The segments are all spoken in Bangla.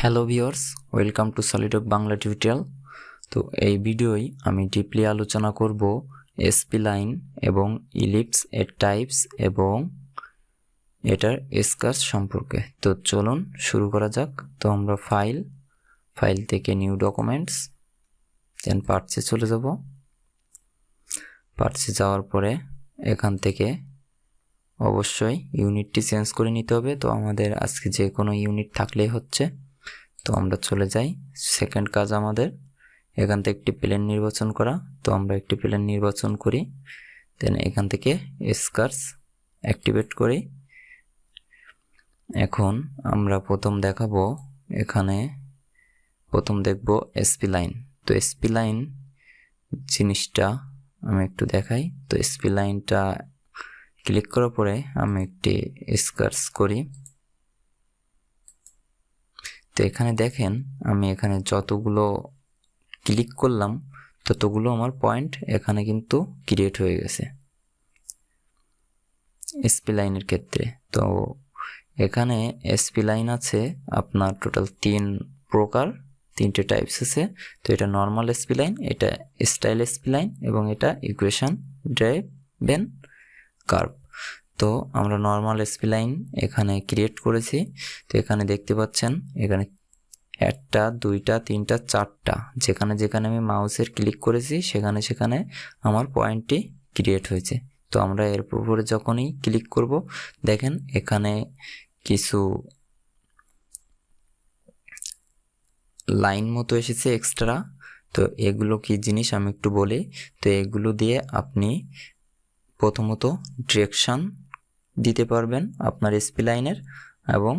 Hello viewers, welcome to SolidWork Bangla tutorial. তো এই ভিডিওয় আমি ডিপলি আলোচনা করব স্প্লাইন এবং ইলিপস এর টাইপস এবং এটার স্কেচ সম্পর্কে। তো চলুন শুরু করা যাক। তো আমরা ফাইল থেকে নিউ ডকুমেন্টস, দেন পার্টসে চলে যাব। পার্টসে যাওয়ার পরে এখান থেকে অবশ্যই ইউনিটটি চেঞ্জ করে নিতে হবে। তো আমাদের আজকে যে কোনো ইউনিট থাকলেই হচ্ছে। তো আমরা চলে যাই। সেকেন্ড কাজ আমাদের এখান থেকে একটি প্লেন নির্বাচন করা। তো আমরা একটি প্লেন নির্বাচন করি, দেন এখান থেকে স্কেচ অ্যাক্টিভেট করি। এখন আমরা প্রথম দেখাবো, এখানে প্রথম দেখব স্প্লাইন। তো স্প্লাইন জিনিসটা আমি একটু দেখাই। তো স্প্লাইনটা ক্লিক করার পরে আমি একটি স্কেচ করি। তো এখানে দেখেন আমি এখানে যতগুলো ক্লিক করলাম ততগুলো আমার পয়েন্ট এখানে কিন্তু ক্রিয়েট হয়ে গেছে স্প্লাইনের ক্ষেত্রে। তো এখানে স্প্লাইন আছে আপনার টোটাল 3 প্রকার, 3টে টাইপস আছে। তো এটা নর্মাল স্প্লাইন, এটা স্টাইল স্প্লাইন এবং এটা ইকুয়েশন ড্রাইভেন কার্ভ। তো আমরা নর্মাল স্প্লাইন এখানে ক্রিয়েট করেছি। তো এখানে দেখতে পাচ্ছেন এখানে 1টা 2টা 3টা 4টা, যেখানে যেখানে আমি মাউসের ক্লিক করেছি সেখানে সেখানে আমার পয়েন্টটি ক্রিয়েট হয়েছে। তো আমরা এর উপরে যখনই ক্লিক করব দেখেন এখানে কিছু লাইন মতো এসেছে এক্সট্রা। তো এগুলো কি জিনিস আমি একটু বলি। তো এগুলো দিয়ে আপনি প্রথমত ডিরেকশন দিতে পারবেন আপনার স্প্লাইনের, এবং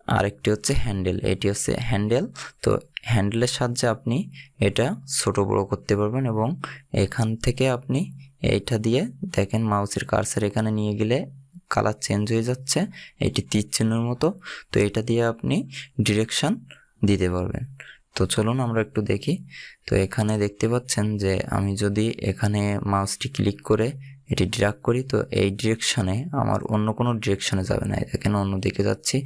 আরেকটি হচ্ছে হ্যান্ডেল। এটি হচ্ছে হ্যান্ডেল। তো হ্যান্ডেলের সাহায্যে আপনি এটা ছোট বড় করতে পারবেন এবং এখান থেকে আপনি এইটা দিয়ে দেখেন মাউসের কার্সার এখানে নিয়ে গেলে কালার চেঞ্জ হয়ে যাচ্ছে, এটি তীর চিহ্নের মতো। তো এটা দিয়ে আপনি ডিরেকশন দিতে পারবেন। তো চলুন আমরা একটু দেখি। তো এখানে দেখতে পাচ্ছেন যে আমি যদি এখানে মাউসটি ক্লিক করে এটি ড্র্যাগ করি, তো এই ডিরেকশনে আমার অন্য কোনো ডিরেকশনে যাবে না। এখানে অন্য দিকে যাচ্ছি,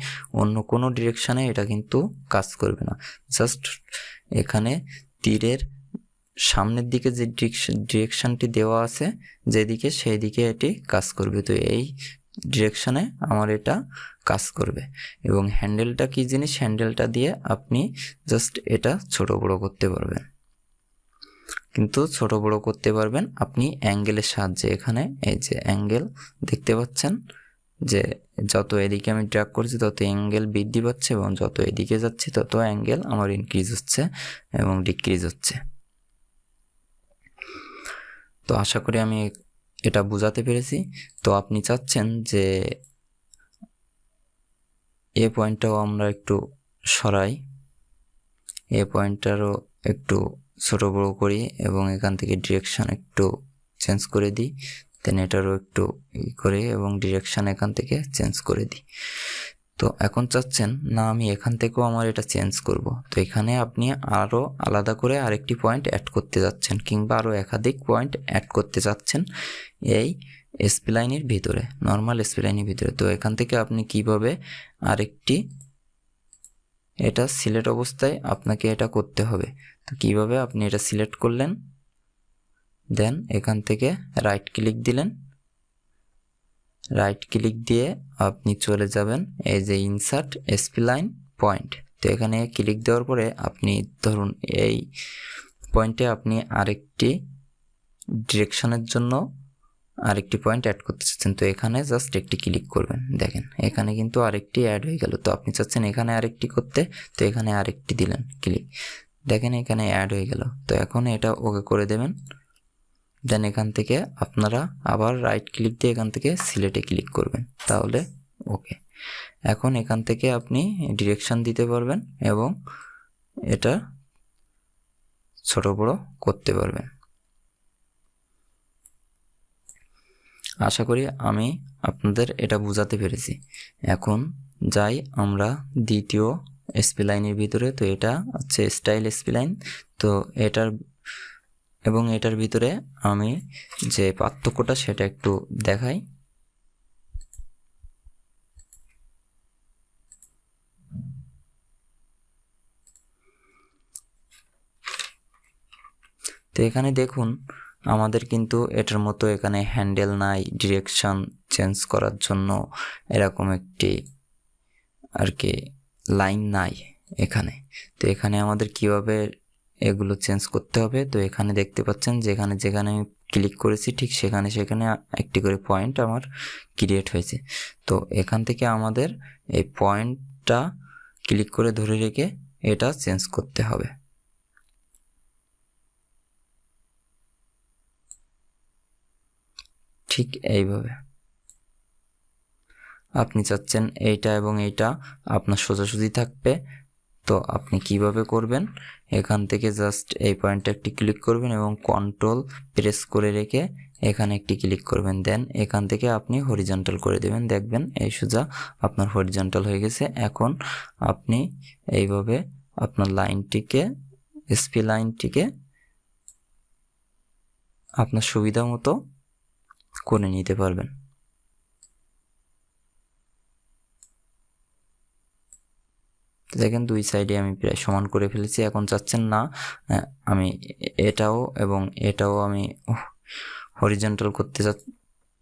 অন্য কোনো ডিরেকশনে এটা কিন্তু কাজ করবে না। জাস্ট এখানে তীরের সামনের দিকে যে ডিরেকশনটি দেওয়া আছে যেদিকে, সেই দিকে এটি কাজ করবে। তো এই ডিরেকশনে আমার এটা কাজ করবে। এবং হ্যান্ডেলটা কি জিনিস, হ্যান্ডেলটা দিয়ে আপনি জাস্ট এটা ছোট বড় করতে পারবেন, কিন্তু ছোট বড় করতে পারবেন আপনি অ্যাঙ্গেলের সাহায্যে। এখানে এই যে অ্যাঙ্গেল দেখতে পাচ্ছেন যে যত এদিকে আমি ড্র্যাগ করছি তত অ্যাঙ্গেল বৃদ্ধি পাচ্ছে, এবং যত এদিকে যাচ্ছে তত অ্যাঙ্গেল আমার ইনক্রিজ হচ্ছে এবং ডিক্রিজ হচ্ছে। তো আশা করি আমি এটা বোঝাতে পেরেছি। তো আপনি চাচ্ছেন যে এ পয়েন্টটাও আমরা একটু সরাই, এ পয়েন্টটারও একটু ছোট বড় করি এবং এখান থেকে ডিরেকশন একটু চেঞ্জ করে দিই, দেন এটারও একটু করে এবং ডিরেকশন এখান থেকে চেঞ্জ করে দিই। তো এখন চাচ্ছেন না আমি এখান থেকেও আমার এটা চেঞ্জ করব। তো এখানে আপনি আরও আলাদা করে আরেকটি পয়েন্ট অ্যাড করতে যাচ্ছেন, কিংবা আরও একাধিক পয়েন্ট অ্যাড করতে যাচ্ছেন এই স্প্লাইনের ভিতরে, নর্মাল স্প্লাইনের ভিতরে। তো এখান থেকে আপনি কিভাবে আরেকটি, এটা সিলেক্ট অবস্থায় আপনাকে এটা করতে হবে। তো কিভাবে আপনি এটা সিলেক্ট করলেন, দেন এখান থেকে রাইট ক্লিক দিলেন, রাইট ক্লিক দিয়ে আপনি চলে যাবেন এই যে ইনসার্ট স্প্লাইন পয়েন্ট। তো এখানে ক্লিক দেওয়ার পরে আপনি ধরুন এই পয়েন্টে আপনি আরেকটি ডিরেকশনের জন্য আরেকটি পয়েন্ট অ্যাড করতে চাচ্ছেন। তো এখানে জাস্ট একটি ক্লিক করবেন, দেখেন এখানে কিন্তু আরেকটি অ্যাড হয়ে গেল। তো আপনি চাচ্ছেন এখানে আরেকটি করতে, তো এখানে আরেকটি দিলেন ক্লিক, দেখেন এখানে অ্যাড হয়ে গেল। তো এখন এটা ওকে করে দেবেন। দেন এখান থেকে আপনারা আবার রাইট ক্লিক দিয়ে এখান থেকে সিলেক্টে ক্লিক করবেন, তাহলে ওকে। এখন এখান থেকে আপনি ডিরেকশন দিতে পারবেন এবং এটা ছোট বড় করতে পারবেন। আশা করি আমি আপনাদের এটা বোঝাতে পেরেছি। এখন যাই আমরা দ্বিতীয় স্প্লাইনের ভিতরে। তো এটা হচ্ছে স্টাইল স্প্লাইন। তো এটার এবং এটার ভিতরে আমি যে পার্থক্যটা সেটা একটু দেখাই। তো এখানে দেখুন আমাদের কিন্তু এটার মতো এখানে হ্যান্ডেল নাই, ডিরেকশন চেঞ্জ করার জন্য এরকম একটি আর কি লাইন নাই এখানে। তো এখানে আমাদের কিভাবে এগুলো চেঞ্জ করতে হবে, তো এখানে দেখতে পাচ্ছেন যেখানে যেখানে আমি ক্লিক করেছি ঠিক সেখানে সেখানে একটি করে পয়েন্ট আমার ক্রিয়েট হয়েছে। তো এখান থেকে আমাদের এই পয়েন্টটা ক্লিক করে ধরে রেখে এটা চেঞ্জ করতে হবে। ঠিক এইভাবে আপনি চাচ্ছেন এইটা এবং এইটা আপনার সোজাসুজি থাকবে, তো আপনি কিভাবে করবেন, এখান থেকে জাস্ট এই পয়েন্টে একটি ক্লিক করবেন এবং কন্ট্রোল প্রেস করে রেখে এখানে একটি ক্লিক করবেন, দেন এখান থেকে আপনি হরিজন্টাল করে দেবেন, দেখবেন এই সোজা আপনার হরিজন্টাল হয়ে গেছে। এখন আপনি এইভাবে আপনার লাইনটিকে লাইনটিকে আপনার সুবিধা মতো করে নিতে পারবেন। দেখেন দুই সাইডে আমি প্রায় সমান করে ফেলেছি। এখন চাচ্ছেন না আমি এটাও এবং এটাও আমি হরিজন্টাল করতে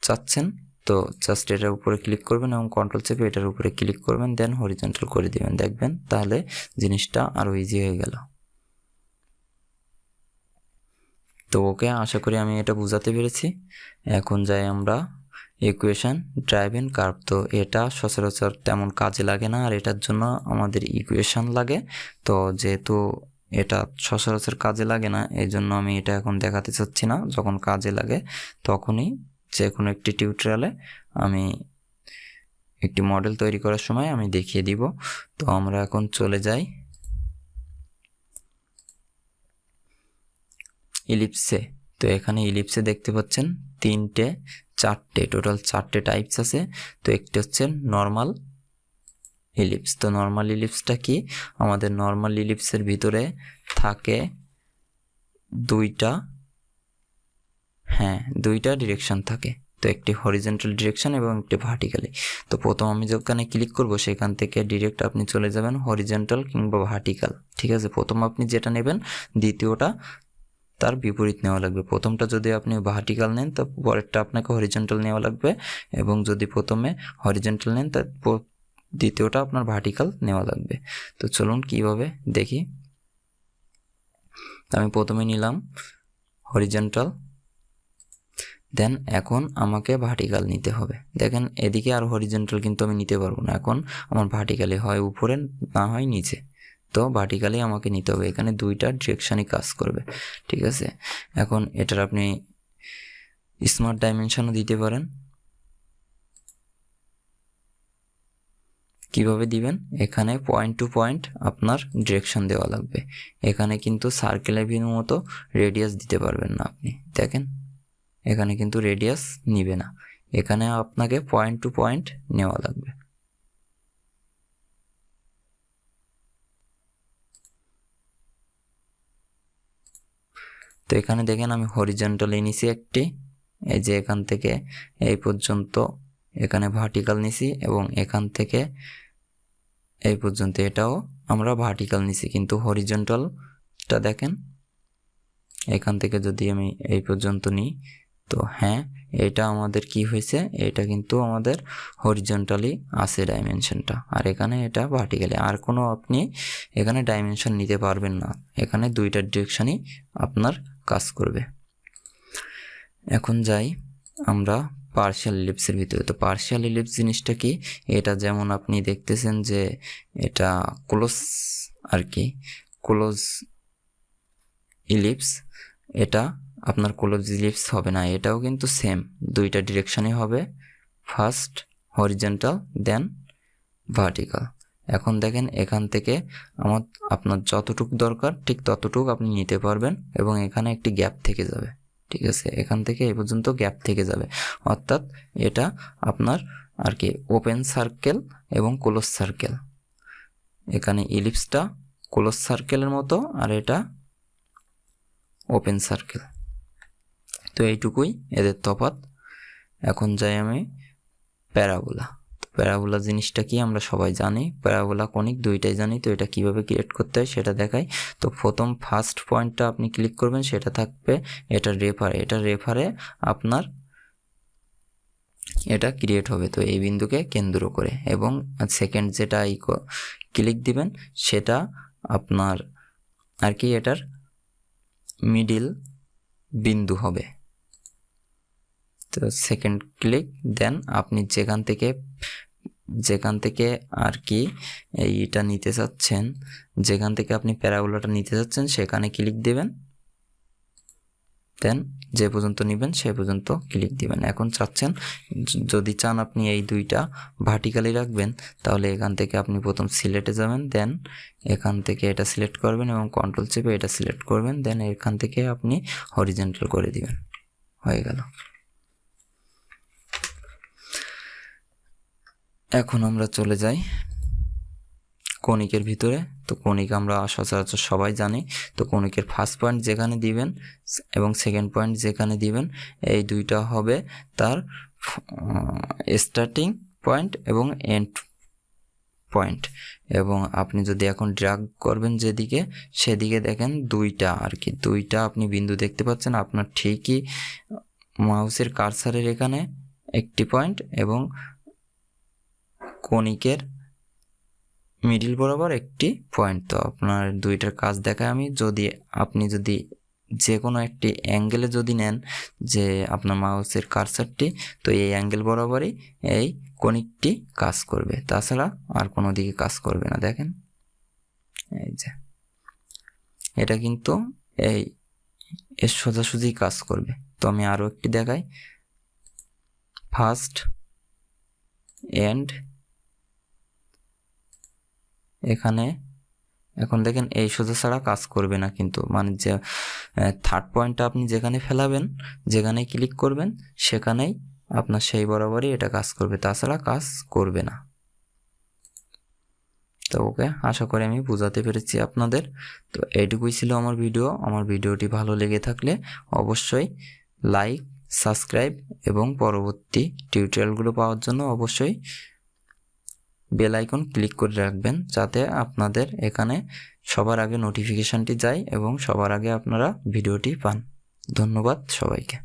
চাচ্ছেন, তো জাস্ট এটার উপরে ক্লিক করবেন এবং কন্ট্রোল চেপে এটার উপরে ক্লিক করবেন, দেন হরিজন্টাল করে দিবেন, দেখবেন তাহলে জিনিসটা আরো ইজি হয়ে গেল। তো ওকে, আশা করি আমি এটা বুঝাতে পেরেছি। এখন যাই আমরা ইকুয়েশন ড্রাইভেন কার্ভ। তো এটা সচরাচর তেমন কাজে লাগে না, আর এটার জন্য আমাদের ইকুয়েশন লাগে। তো যেহেতু এটা সচরাচর কাজে লাগে না, এই জন্য আমি এটা এখন দেখাতে চাচ্ছি না। যখন কাজে লাগে তখনই যে কোনো একটি টিউটোরিয়ালে আমি একটি মডেল তৈরি করার সময় আমি দেখিয়ে দিব। তো আমরা এখন চলে যাই ইলিপসে। তো এখানে ইলিপসে দেখতে পাচ্ছেন টোটাল চারটে টাইপস আছে। তো একটি হচ্ছে নর্মাল ইলিপস। তো নর্মাল ইলিপসটা কি, আমাদের নর্মাল ইলিপসের ভিতরে থাকে দুইটা ডিরেকশন থাকে। তো একটি হরিজন্টাল ডিরেকশন এবং একটি ভার্টিক্যালি। তো প্রথম আমি যেখানে ক্লিক করব সেখান থেকে ডিরেক্ট আপনি চলে যাবেন হরিজন্টাল কিংবা ভার্টিক্যাল, ঠিক আছে। প্রথম আপনি যেটা নেবেন দ্বিতীয়টা তার বিপরীত নেওয়া লাগবে। প্রথমটা যদি আপনি ভার্টিক্যাল নেন তো পরেরটা আপনাকে হরিজন্টাল নেওয়া লাগবে, এবং যদি প্রথমে হরিজন্টাল নেন তা দ্বিতীয়টা আপনার ভার্টিক্যাল নেওয়া লাগবে। তো চলুন কিভাবে দেখি। আমি প্রথমে নিলাম হরিজন্টাল, দেন এখন আমাকে ভার্টিক্যাল নিতে হবে। দেখেন এদিকে আর হরিজন্টাল কিন্তু আমি নিতে পারবো না, এখন আমার ভার্টিক্যালি হয় উপরে না হয় নিচে, তো ভার্টিক্যালি আমাকে নিতে হবে। এখানে দুইটা ডিরেকশনই কাজ করবে, ঠিক আছে। এখন এটার আপনি স্মার্ট ডাইমেনশনও দিতে পারেন। কিভাবে দিবেন, এখানে পয়েন্ট টু পয়েন্ট আপনার ডিরেকশন দেওয়া লাগবে। এখানে কিন্তু সার্কেলের মতো রেডিয়াস দিতে পারবেন না আপনি, দেখেন এখানে কিন্তু রেডিয়াস নিবে না, এখানে আপনাকে পয়েন্ট টু পয়েন্ট নেওয়া লাগবে। তো এখানে দেখেন আমি হরিজন্টালি নিছি একটি, এই যে এখান থেকে এই পর্যন্ত এখানে ভার্টিক্যাল নিছি, এবং এখান থেকে এই পর্যন্ত এটাও আমরা ভার্টিক্যাল নিছি, কিন্তু হরিজন্টালটা দেখেন এখান থেকে যদি আমি এই পর্যন্ত নিই, তো হ্যাঁ এটা আমাদের কি হয়েছে, এটা কিন্তু আমাদের হরিজন্টালি আছে ডাইমেনশনটা, আর এখানে এটা ভার্টিক্যালি। আর কোনো আপনি এখানে ডাইমেনশন নিতে পারবেন না, এখানে দুইটা ডিরেকশনই আপনার কাজ করবে। এখন যাই আমরা পার্শিয়াল ইলিপসের ভিতরে। তো পার্শিয়াল ইলিপস জিনিসটা কি, এটা যেমন আপনি দেখতেছেন যে এটা ক্লোজ আর কি, ক্লোজ ইলিপস, এটা আপনার ক্লোজ ইলিপস হবে না, এটাও কিন্তু সেম দুইটা ডিরেকশনই হবে, ফার্স্ট হরিজন্টাল দেন ভার্টিক্যাল। এখন দেখেন এখান থেকে আপনার যতটুকু দরকার ঠিক ততটুকু আপনি নিতে পারবেন, এবং এখানে একটি গ্যাপ থেকে যাবে, ঠিক আছে। এখান থেকে এই পর্যন্ত গ্যাপ থেকে যাবে, অর্থাৎ এটা আপনার আর কি ওপেন সার্কেল এবং ক্লোজ সার্কেল। এখানে ইলিপসটা ক্লোজ সার্কেলের মতো, আর এটা ওপেন সার্কেল। তো এইটুকুই এদের তফাৎ। এখন যাই আমি প্যারাবোলা। প্যারাবোলা জিনিসটা কি আমরা সবাই জানি, প্যারাবোলা কনিক দুইটাই জানি। তো এটা কিভাবে ক্রিয়েট করতে হয় সেটা দেখাই। তো প্রথম ফার্স্ট পয়েন্টটা আপনি ক্লিক করবেন, সেটা থাকবে এটা রেফারে, এটা রেফারে আপনার এটা ক্রিয়েট হবে। তো এই বিন্দুকে কেন্দ্র করে, এবং সেকেন্ড যেটা ক্লিক দিবেন সেটা আপনার আর কি এটার মিডিল বিন্দু হবে। তো সেকেন্ড ক্লিক দেন আপনি যেখান থেকে আর কি এইটা নিতে চাচ্ছেন, যেখান থেকে আপনি প্যারাবোলাটা নিতে চাচ্ছেন সেখানে ক্লিক দিবেন, দেন যে পর্যন্ত নেবেন সে পর্যন্ত ক্লিক দিবেন। এখন চাচ্ছেন যদি চান আপনি এই দুইটা ভার্টিক্যালি রাখবেন, তাহলে এখান থেকে আপনি প্রথম সিলেক্টে যাবেন, দেন এখান থেকে এটা সিলেক্ট করবেন এবং কন্ট্রোল চেপে এটা সিলেক্ট করবেন, দেন এখান থেকে আপনি হরিজন্টাল করে দিবেন, হয়ে গেল। এখন আমরা চলে যাই কনিকের ভিতরে। তো কনিক আমরা সচরাচর সবাই জানি। তো কনিকের ফার্স্ট পয়েন্ট যেখানে দিবেন এবং সেকেন্ড পয়েন্ট যেখানে দিবেন, এই দুইটা হবে তার স্টার্টিং পয়েন্ট এবং এন্ড পয়েন্ট। এবং আপনি যদি এখন ড্র্যাগ করবেন যেদিকে, সেদিকে দেখেন দুইটা আর কি, দুইটা আপনি বিন্দু দেখতে পাচ্ছেন আপনার ঠিকই মাউসের কার্সারের এখানে একটি পয়েন্ট এবং কনিকের মিডিল বরাবর একটি পয়েন্ট। তো আপনার দুইটার কাজ দেখায় আমি। আপনি যদি যে কোনো একটি অ্যাঙ্গেলে যদি নেন যে আপনার মাউসের কার্সারটি, তো এই অ্যাঙ্গেল বরাবরই এই কনিকটি কাজ করবে, তাছাড়া আর কোনো দিকে কাজ করবে না। দেখেন এই যে এটা কিন্তু এর সোজাসুজি কাজ করবে। তো আমি আরও একটি দেখাই, ফার্স্ট এন্ড এখানে এখন দেখেন এই সোজা ছাড়া কাজ করবে না, কিন্তু মানে যে থার্ড পয়েন্টটা আপনি যেখানে ফেলাবেন, যেখানে ক্লিক করবেন সেখানেই আপনার সেই বরাবরই এটা কাজ করবে, তাছাড়া কাজ করবে না। তো ওকে, আশা করি আমি বোঝাতে পেরেছি আপনাদের। তো এইটুকুই ছিল আমার ভিডিও। আমার ভিডিওটি ভালো লেগে থাকলে অবশ্যই লাইক, সাবস্ক্রাইব এবং পরবর্তী টিউটোরিয়ালগুলো পাওয়ার জন্য অবশ্যই বেল আইকন ক্লিক করে রাখবেন, যাতে আপনাদের এখানে সবার আগে নোটিফিকেশনটি যায় এবং সবার আগে আপনারা ভিডিওটি পান। ধন্যবাদ সবাইকে।